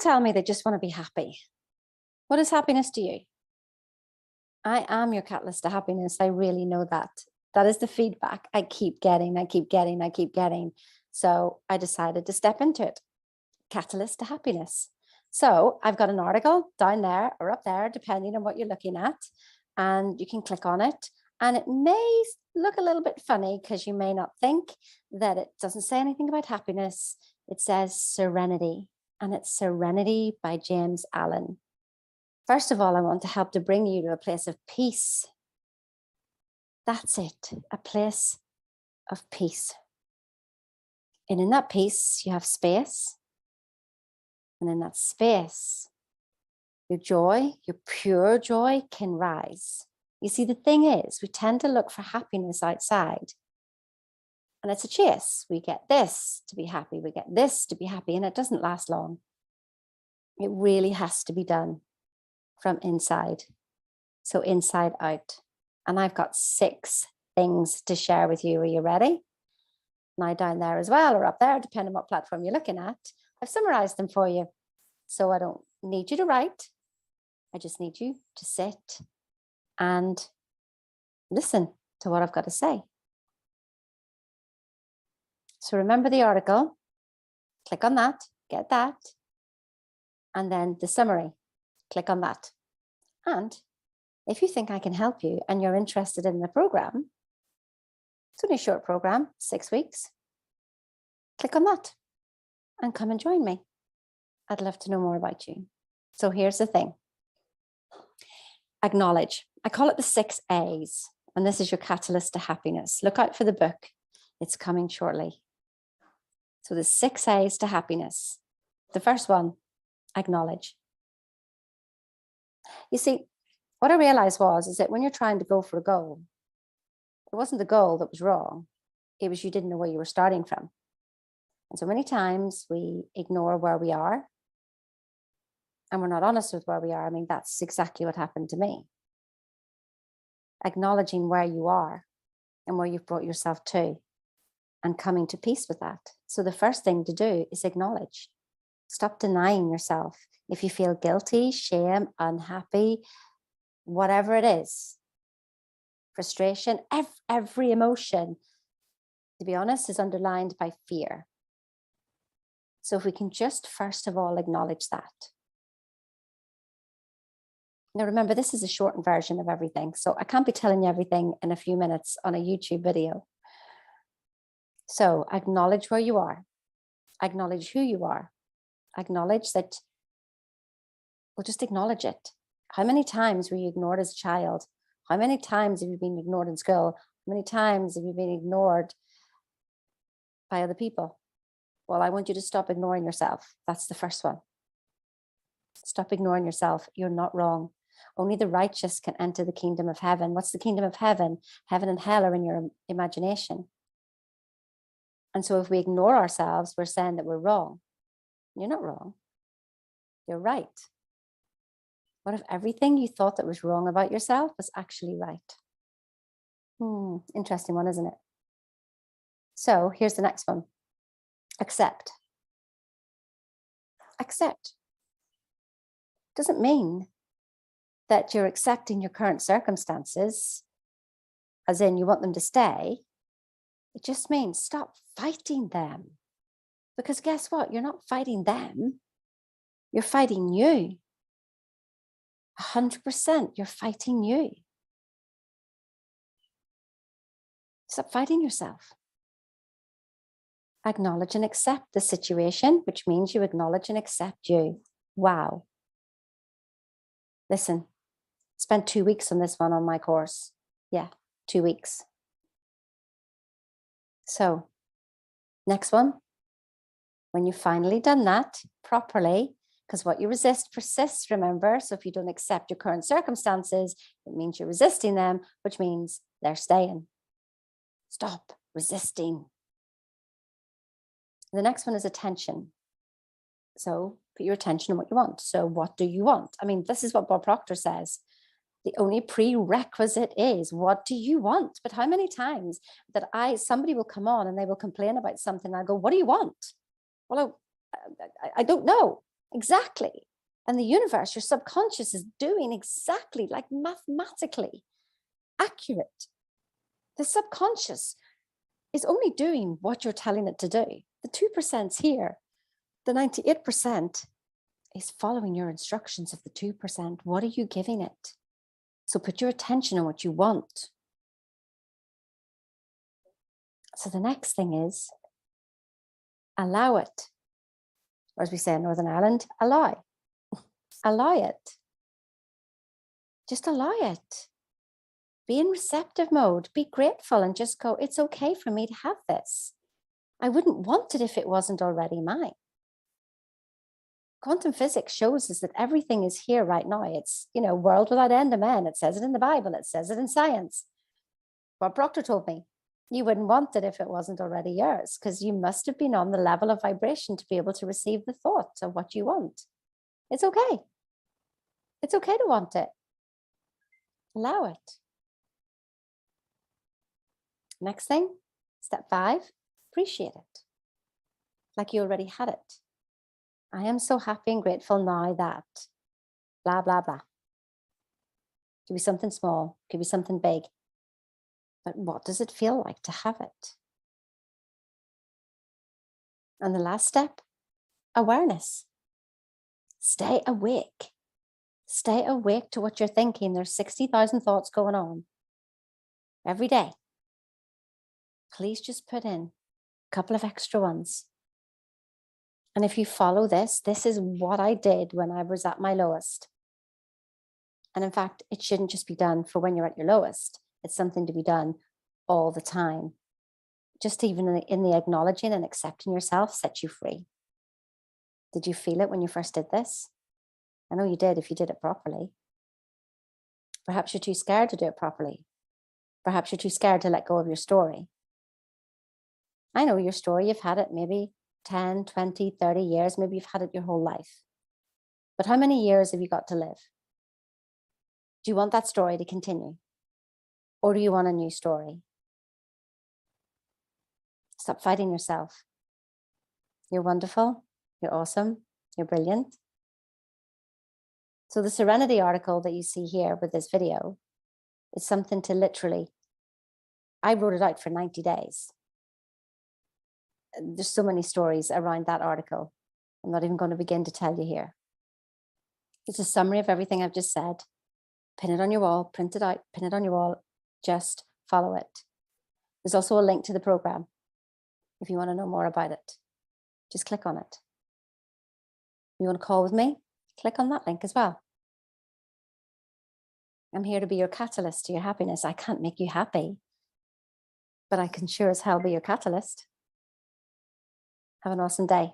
tell me they just want to be happy. What is happiness to you? I am your catalyst to happiness. I really know that. That is the feedback I keep getting. So I decided to step into it. Catalyst to happiness. So I've got an article down there or up there, depending on what you're looking at, and you can click on it. And it may look a little bit funny because you may not think that it doesn't say anything about happiness. It says Serenity, and it's Serenity by James Allen. First of all, I want to help to bring you to a place of peace. That's it, a place of peace. And in that peace, you have space. And in that space, your joy, your pure joy can rise. You see, the thing is, we tend to look for happiness outside. And it's a chase. We get this to be happy. We get this to be happy. And it doesn't last long. It really has to be done from inside. So inside out. And I've got 6 things to share with you. Are you ready? Now down there as well, or up there, depending on what platform you're looking at. I've summarized them for you. So I don't need you to write. I just need you to sit and listen to what I've got to say. So remember the article, click on that, get that, and then the summary, click on that. And if you think I can help you and you're interested in the program, it's only a short program, 6 weeks, click on that and come and join me. I'd love to know more about you. So here's the thing. Acknowledge. I call it the 6 A's, and this is your catalyst to happiness. Look out for the book. It's coming shortly. So the 6 A's to happiness. The first one, acknowledge. You see, what I realized is that when you're trying to go for a goal, it wasn't the goal that was wrong. It was you didn't know where you were starting from. And so many times we ignore where we are and we're not honest with where we are. I mean, that's exactly what happened to me. Acknowledging where you are and where you've brought yourself to and coming to peace with that. So the first thing to do is acknowledge. Stop denying yourself. If you feel guilty, shame, unhappy, whatever it is, frustration, every emotion, to be honest, is underlined by fear. So if we can just first of all acknowledge that. Now remember, this is a shortened version of everything. So I can't be telling you everything in a few minutes on a YouTube video. So acknowledge where you are. Acknowledge who you are. Acknowledge that, well, just acknowledge it. How many times were you ignored as a child? How many times have you been ignored in school? How many times have you been ignored by other people? Well, I want you to stop ignoring yourself. That's the first one. Stop ignoring yourself. You're not wrong. Only the righteous can enter the kingdom of heaven. What's the kingdom of heaven? Heaven and hell are in your imagination. And so if we ignore ourselves, we're saying that we're wrong. You're not wrong. You're right. What if everything you thought that was wrong about yourself was actually right? Interesting one, isn't it? So here's the next one. Accept. Accept. Doesn't mean that you're accepting your current circumstances, as in you want them to stay. It just means stop fighting them. Because guess what? You're not fighting them. You're fighting you. 100%, you're fighting you. Stop fighting yourself. Acknowledge and accept the situation, which means you acknowledge and accept you. Wow. Listen, spent 2 weeks on this one on my course. Yeah, 2 weeks. So, next one. When you've finally done that properly, because what you resist persists, remember? So if you don't accept your current circumstances, it means you're resisting them, which means they're staying. Stop resisting. The next one is attention. So put your attention on what you want. So what do you want? I mean, this is what Bob Proctor says. The only prerequisite is, what do you want? But how many times that somebody will come on and they will complain about something and I go, what do you want? Well, I don't know. Exactly. And the universe, your subconscious is doing exactly like mathematically accurate. The subconscious is only doing what you're telling it to do. The 2%'s here. The 98% is following your instructions of the 2%. What are you giving it? So put your attention on what you want. So the next thing is allow it. Or as we say in Northern Ireland, allow. Allow it. Just allow it. Be in receptive mode. Be grateful and just go, it's okay for me to have this. I wouldn't want it if it wasn't already mine. Quantum physics shows us that everything is here right now. It's, world without end, amen. It says it in the Bible. It says it in science. What Proctor told me, you wouldn't want it if it wasn't already yours, because you must have been on the level of vibration to be able to receive the thought of what you want. It's okay. It's okay to want it. Allow it. Next thing, step 5, appreciate it. Like you already had it. I am so happy and grateful now that blah, blah, blah. Could be something small, could be something big. But what does it feel like to have it? And the last step, awareness. Stay awake. Stay awake to what you're thinking. There's 60,000 thoughts going on every day. Please just put in a couple of extra ones. And if you follow this is what I did when I was at my lowest. And in fact, it shouldn't just be done for when you're at your lowest. It's something to be done all the time. Just even in the acknowledging and accepting yourself sets you free. Did you feel it when you first did this? I know you did if you did it properly. Perhaps you're too scared to do it properly. Perhaps you're too scared to let go of your story. I know your story. You've had it maybe 10, 20, 30 years. Maybe you've had it your whole life. But how many years have you got to live? Do you want that story to continue? Or do you want a new story? Stop fighting yourself. You're wonderful. You're awesome. You're brilliant. So the Serenity article that you see here with this video is something to literally, I wrote it out for 90 days. There's so many stories around that article. I'm not even going to begin to tell you here. It's a summary of everything I've just said. Pin it on your wall, print it out, pin it on your wall. Just follow it. There's also a link to the program if you want to know more about it. Just click on it. You want to call with me? Click on that link as well. I'm here to be your catalyst to your happiness. I can't make you happy, but I can sure as hell be your catalyst. Have an awesome day.